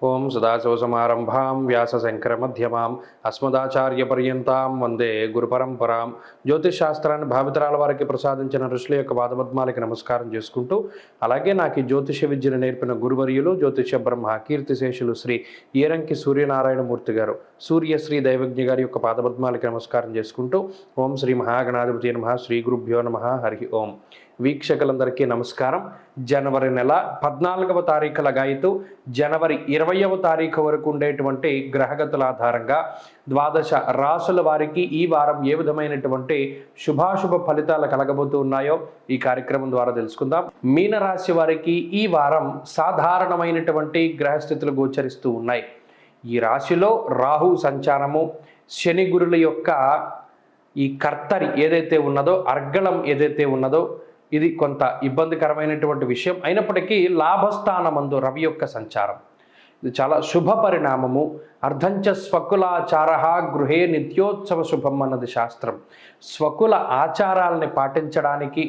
ఓం సదాశివసమారంభాం వ్యాసశంకరమధ్యమాం అస్మదాచార్యపర్యంతాం వందే గురుపరంపరాం. జ్యోతిష్ శాస్త్రాన్ని భావితరాల వారికి ప్రసాదించిన ఋషుల యొక్క పాదపద్మాలకి నమస్కారం చేసుకుంటూ, అలాగే నాకు ఈ జ్యోతిష విద్యను నేర్పిన గురువర్యులు జ్యోతిష బ్రహ్మ కీర్తిశేషులు శ్రీ ఈరంకి సూర్యనారాయణమూర్తి గారు, సూర్యశ్రీ దైవజ్ఞ గారి యొక్క పాదపద్మాలకి నమస్కారం చేసుకుంటూ, ఓం శ్రీ మహాగణాధిపతి నమః, శ్రీ గురుభ్యో నమః, హరి ఓం. వీక్షకులందరికీ నమస్కారం. జనవరి నెల 14వ తారీఖు లగాయితూ జనవరి 20వ తారీఖు వరకు ఉండేటువంటి గ్రహగతుల ఆధారంగా ద్వాదశ రాసుల వారికి ఈ వారం ఏ విధమైనటువంటి శుభాశుభ ఫలితాలు కలగబోతూ ఉన్నాయో ఈ కార్యక్రమం ద్వారా తెలుసుకుందాం. మీనరాశి వారికి ఈ వారం సాధారణమైనటువంటి గ్రహస్థితులు గోచరిస్తూ ఉన్నాయి. ఈ రాశిలో రాహు సంచారము, శని గురుల యొక్క ఈ కర్తరి ఏదైతే ఉన్నదో, అర్గళం ఏదైతే ఉన్నదో, ఇది కొంత ఇబ్బందికరమైనటువంటి విషయం. అయినప్పటికీ లాభస్థానమందు రవి యొక్క సంచారం ఇది చాలా శుభ పరిణామము. అర్ధంచ స్వకులాచార గృహే నిత్యోత్సవ శుభం అన్నది శాస్త్రం. స్వకుల ఆచారాలని పాటించడానికి,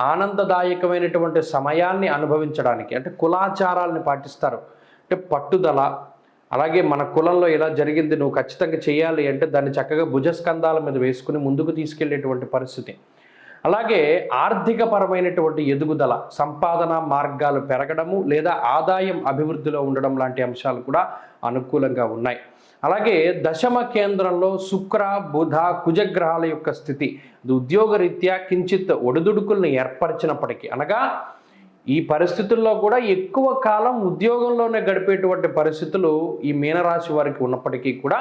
ఆనందదాయకమైనటువంటి సమయాన్ని అనుభవించడానికి, అంటే కులాచారాలని పాటిస్తారు, అంటే పట్టుదల. అలాగే మన కులంలో ఇలా జరిగింది, నువ్వు ఖచ్చితంగా చేయాలి అంటే దాన్ని చక్కగా భుజస్కంధాల మీద వేసుకుని ముందుకు తీసుకెళ్లేటువంటి పరిస్థితి. అలాగే ఆర్థికపరమైనటువంటి ఎదుగుదల, సంపాదన మార్గాలు పెరగడము లేదా ఆదాయం అభివృద్ధిలో ఉండడం లాంటి అంశాలు కూడా అనుకూలంగా ఉన్నాయి. అలాగే దశమ కేంద్రంలో శుక్ర బుధ కుజగ్రహాల యొక్క స్థితి ఉద్యోగరీత్యా కించిత్ ఒడిదుడుకుల్ని ఏర్పరిచినప్పటికీ, అనగా ఈ పరిస్థితుల్లో కూడా ఎక్కువ కాలం ఉద్యోగంలోనే గడిపేటువంటి పరిస్థితులు ఈ మీనరాశి వారికి ఉన్నప్పటికీ కూడా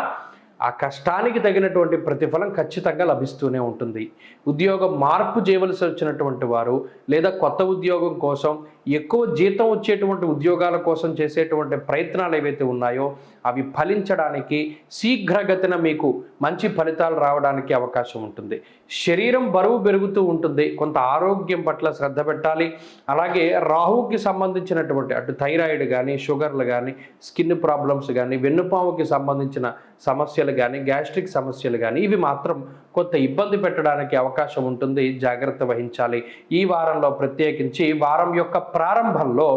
ఆ కష్టానికి తగినటువంటి ప్రతిఫలం ఖచ్చితంగా లభిస్తూనే ఉంటుంది. ఉద్యోగం మార్పు చేయవలసి వచ్చినటువంటి వారు లేదా కొత్త ఉద్యోగం కోసం, ఎక్కువ జీతం వచ్చేటువంటి ఉద్యోగాల కోసం చేసేటువంటి ప్రయత్నాలు ఏవైతే ఉన్నాయో అవి ఫలించడానికి, శీఘ్రగతిన మీకు మంచి ఫలితాలు రావడానికి అవకాశం ఉంటుంది. శరీరం బరువు పెరుగుతూ ఉంటుంది, కొంత ఆరోగ్యం పట్ల శ్రద్ధ పెట్టాలి. అలాగే రాహువుకి సంబంధించినటువంటి అటు థైరాయిడ్ కానీ, షుగర్లు కానీ, స్కిన్ ప్రాబ్లమ్స్ కానీ, వెన్నుపాముకి సంబంధించిన సమస్యలు కానీ, గ్యాస్ట్రిక్ సమస్యలు కానీ, ఇవి మాత్రం కొంత ఇబ్బంది పెట్టడానికి అవకాశం ఉంటుంది. జాగ్రత్త వహించాలి. ఈ వారంలో ప్రత్యేకించి వారం యొక్క ప్రారంభంలో,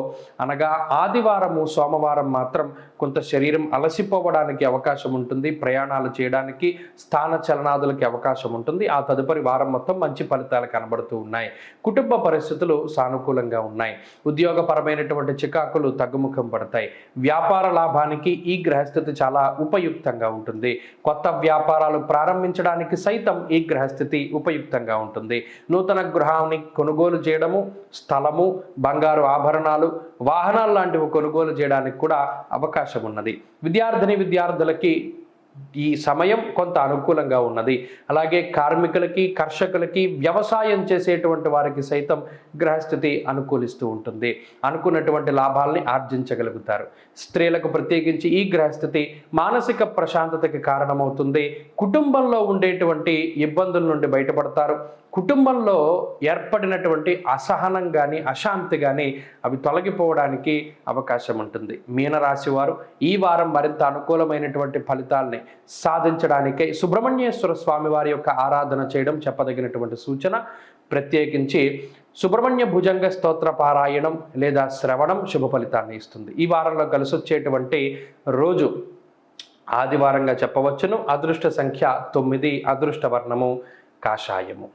అనగా ఆదివారము సోమవారం మాత్రం కొంత శరీరం అలసిపోవడానికి అవకాశం ఉంటుంది. ప్రయాణాలు చేయడానికి, స్థాన చలనాదులకి అవకాశం ఉంటుంది. ఆ తదుపరి వారం మొత్తం మంచి ఫలితాలు కనబడుతూ ఉన్నాయి. కుటుంబ పరిస్థితులు సానుకూలంగా ఉన్నాయి. ఉద్యోగపరమైనటువంటి చికాకులు తగ్గుముఖం పడతాయి. వ్యాపార లాభానికి ఈ గ్రహస్థితి చాలా ఉపయుక్తంగా ఉంటుంది. కొత్త వ్యాపారాలు ప్రారంభించడానికి సైతం ఈ గ్రహస్థితి ఉపయుక్తంగా ఉంటుంది. నూతన గృహాన్ని కొనుగోలు చేయడము, స్థలము, బంగారు ఆభరణాలు, వాహనాలు లాంటివి కొనుగోలు చేయడానికి కూడా అవకాశం ఉన్నది. విద్యార్థులకి ఈ సమయం కొంత అనుకూలంగా ఉన్నది. అలాగే కార్మికులకి, కర్షకులకి, వ్యవసాయం చేసేటువంటి వారికి సైతం గ్రహస్థితి అనుకూలిస్తూ ఉంటుంది. అనుకున్నటువంటి లాభాలని ఆర్జించగలుగుతారు. స్త్రీలకు ప్రత్యేకించి ఈ గ్రహస్థితి మానసిక ప్రశాంతతకి కారణమవుతుంది. కుటుంబంలో ఉండేటువంటి ఇబ్బందుల నుండి బయటపడతారు. కుటుంబంలో ఏర్పడినటువంటి అసహనం కానీ, అశాంతి కానీ అవి తొలగిపోవడానికి అవకాశం ఉంటుంది. మీనరాశి వారు ఈ వారం మరింత అనుకూలమైనటువంటి ఫలితాలని సాధించడానికై సుబ్రహ్మణ్యేశ్వర స్వామి వారి యొక్క ఆరాధన చేయడం చెప్పదగినటువంటి సూచన. ప్రత్యేకించి సుబ్రహ్మణ్య భుజంగ స్తోత్ర పారాయణం లేదా శ్రవణం శుభ ఫలితాన్ని ఇస్తుంది. ఈ వారంలో కలిసి వచ్చేటువంటి రోజు ఆదివారంగా చెప్పవచ్చును. అదృష్ట సంఖ్య 9, అదృష్ట వర్ణము కాషాయము.